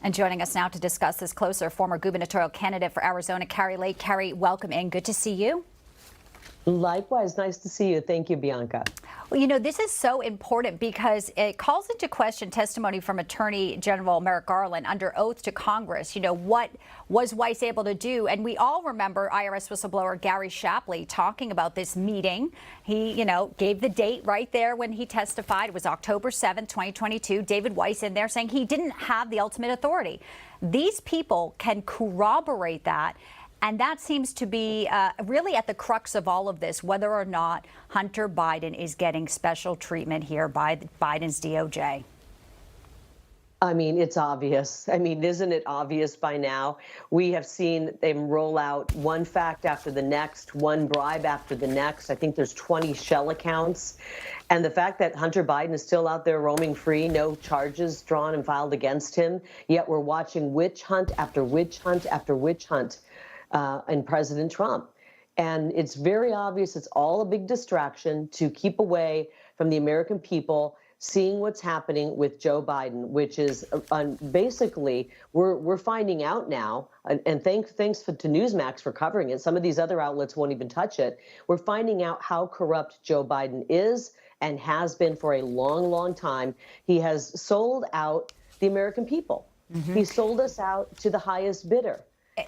And joining us now to discuss this closer, former gubernatorial candidate for Arizona, Kari Lake. Kari, welcome in. Good to see you. Likewise, nice to see you. Thank you, Bianca. Well, you know, this is so important because it calls into question testimony from Attorney General Merrick Garland under oath to Congress. You know, what was Weiss able to do? And we all remember IRS whistleblower Gary Shapley talking about this meeting. He, you know, gave the date right there when he testified. It was October 7th, 2022. David Weiss in there saying he didn't have the ultimate authority. These people can corroborate that. And that seems to be really at the crux of all of this, whether or not Hunter Biden is getting special treatment here by Biden's DOJ. I mean, it's obvious. I mean, isn't it obvious by now? We have seen them roll out one fact after the next, one bribe after the next. I think there's 20 shell accounts. And the fact that Hunter Biden is still out there roaming free, no charges drawn and filed against him, yet we're watching witch hunt after witch hunt after witch hunt. And President Trump. And it's very obvious it's all a big distraction to keep away from the American people seeing what's happening with Joe Biden, which is basically we're finding out now, and thanks to Newsmax for covering it. Some of these other outlets won't even touch it. We're finding out how corrupt Joe Biden is and has been for a long, long time. He has sold out the American people. Mm-hmm. He sold us out to the highest bidder.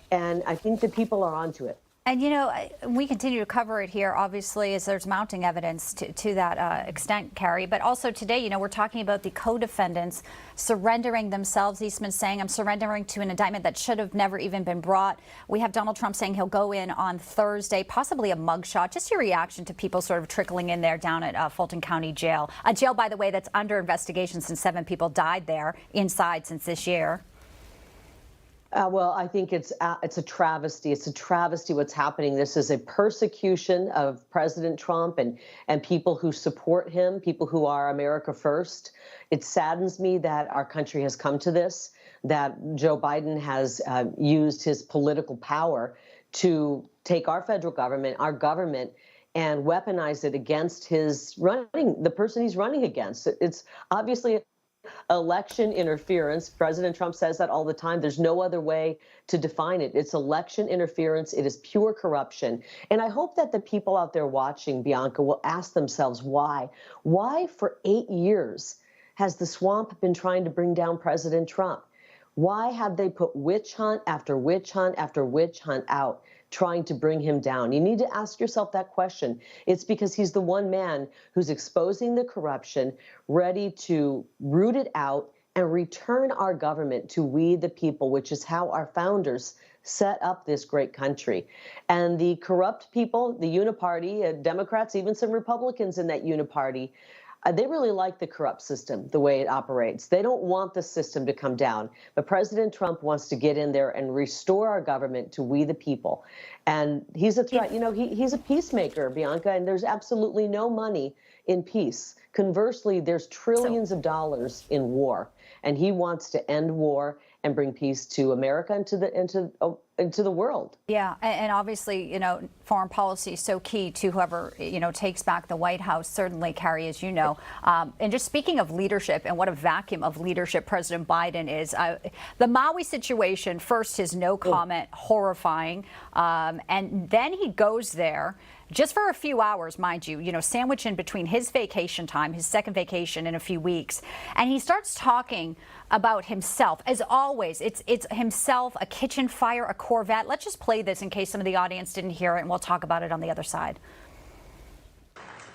And I think the people are onto it. And, you know, we continue to cover it here, obviously, as there's mounting evidence to that extent, Kari. But also today, you know, we're talking about the co-defendants surrendering themselves. Eastman saying, I'm surrendering to an indictment that should have never even been brought. We have Donald Trump saying he'll go in on Thursday, possibly a mugshot. Just your reaction to people sort of trickling in there down at Fulton County Jail. A jail, by the way, that's under investigation since 7 people died there inside since this year. Well, I think it's a travesty. It's a travesty what's happening. This is a persecution of President Trump and people who support him, people who are America first. It saddens me that our country has come to this, that Joe Biden has used his political power to take our federal government, our government, and weaponize it against the person he's running against. It's obviously election interference. President Trump says that all the time. There's no other way to define it. It's election interference. It is pure corruption. And I hope that the people out there watching, Bianca, will ask themselves why. Why for 8 years has the swamp been trying to bring down President Trump? Why have they put witch hunt after witch hunt after witch hunt out, trying to bring him down? You need to ask yourself that question. It's because he's the one man who's exposing the corruption, ready to root it out and return our government to we the people, which is how our founders set up this great country. And the corrupt people, the uniparty, Democrats, even some Republicans in that uniparty, they really like the corrupt system, the way it operates. They don't want the system to come down. But President Trump wants to get in there and restore our government to we the people. And he's a threat. You know, he's a peacemaker, Bianca, and there's absolutely no money in peace. Conversely, there's trillions of dollars in war. And he wants to end war and bring peace to America and to the world. Yeah, and obviously, you know, foreign policy is so key to whoever, you know, takes back the White House, certainly, Kari, as you know. And just speaking of leadership and what a vacuum of leadership President Biden is, the Maui situation, first his no comment, horrifying, and then he goes there just for a few hours, mind you, sandwiched in between his vacation time, his second vacation in a few weeks. And he starts talking about himself. As always, it's himself, a kitchen fire, a Corvette. Let's just play this in case some of the audience didn't hear it, and we'll talk about it on the other side.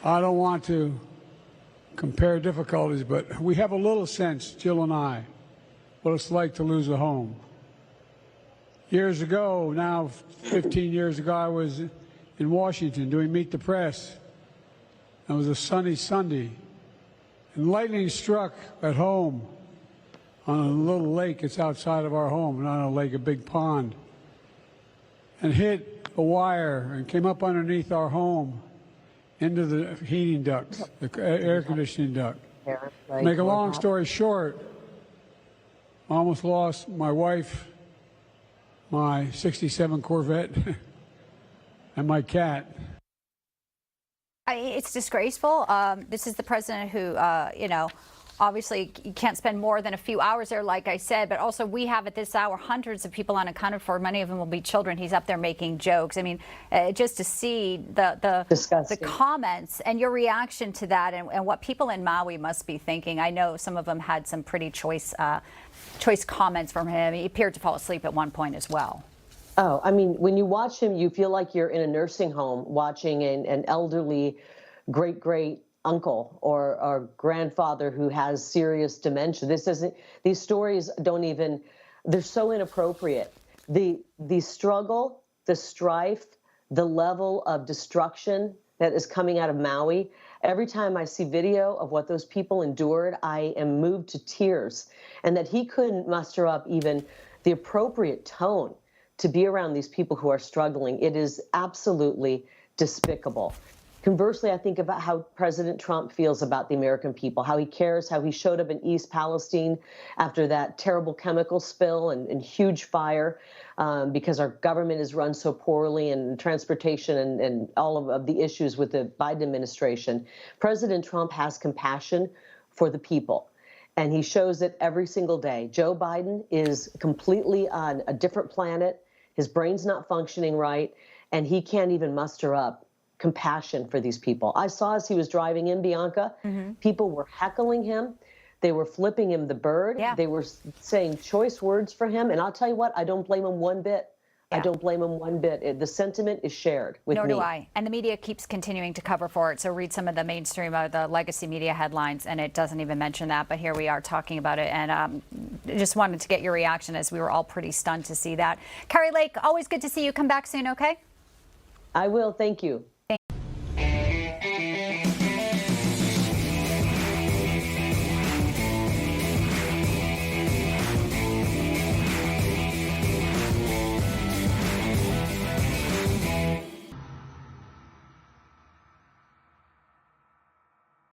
I don't want to compare difficulties, but we have a little sense, Jill and I, what it's like to lose a home. Years ago, now 15 years ago, I was in Washington doing Meet the Press. It was a sunny Sunday, and lightning struck at home on a little lake that's outside of our home, not a lake, a big pond, and hit a wire and came up underneath our home into the heating ducts, the air conditioning duct. Make a long story short, I almost lost my wife, my 67 Corvette, and my cat. It's disgraceful. This is the president who, obviously you can't spend more than a few hours there, like I said, but also we have at this hour hundreds of people unaccounted for. Many of them will be children. He's up there making jokes. I mean, just to see the comments and your reaction to that, and what people in Maui must be thinking. I know some of them had some pretty choice comments from him. He appeared to fall asleep at one point as well. Oh, I mean, when you watch him, you feel like you're in a nursing home watching an elderly great uncle or grandfather who has serious dementia. These stories don't even, they're so inappropriate. The struggle, the strife, the level of destruction that is coming out of Maui, every time I see video of what those people endured, I am moved to tears. And that he couldn't muster up even the appropriate tone to be around these people who are struggling. It is absolutely despicable. Conversely, I think about how President Trump feels about the American people, how he cares, how he showed up in East Palestine after that terrible chemical spill and huge fire, because our government is run so poorly, and transportation and all of the issues with the Biden administration. President Trump has compassion for the people, and he shows it every single day. Joe Biden is completely on a different planet. His brain's not functioning right, and he can't even muster up compassion for these people. I saw as he was driving in, Bianca, people were heckling him. They were flipping him the bird. Yeah. They were saying choice words for him. And I'll tell you what, I don't blame him one bit. Yeah. I don't blame him one bit. The sentiment is shared with me. Nor do I. And the media keeps continuing to cover for it. So read some of the mainstream, the legacy media headlines, and it doesn't even mention that. But here we are talking about it. And just wanted to get your reaction, as we were all pretty stunned to see that. Kari Lake, always good to see you. Come back soon, okay? I will. Thank you.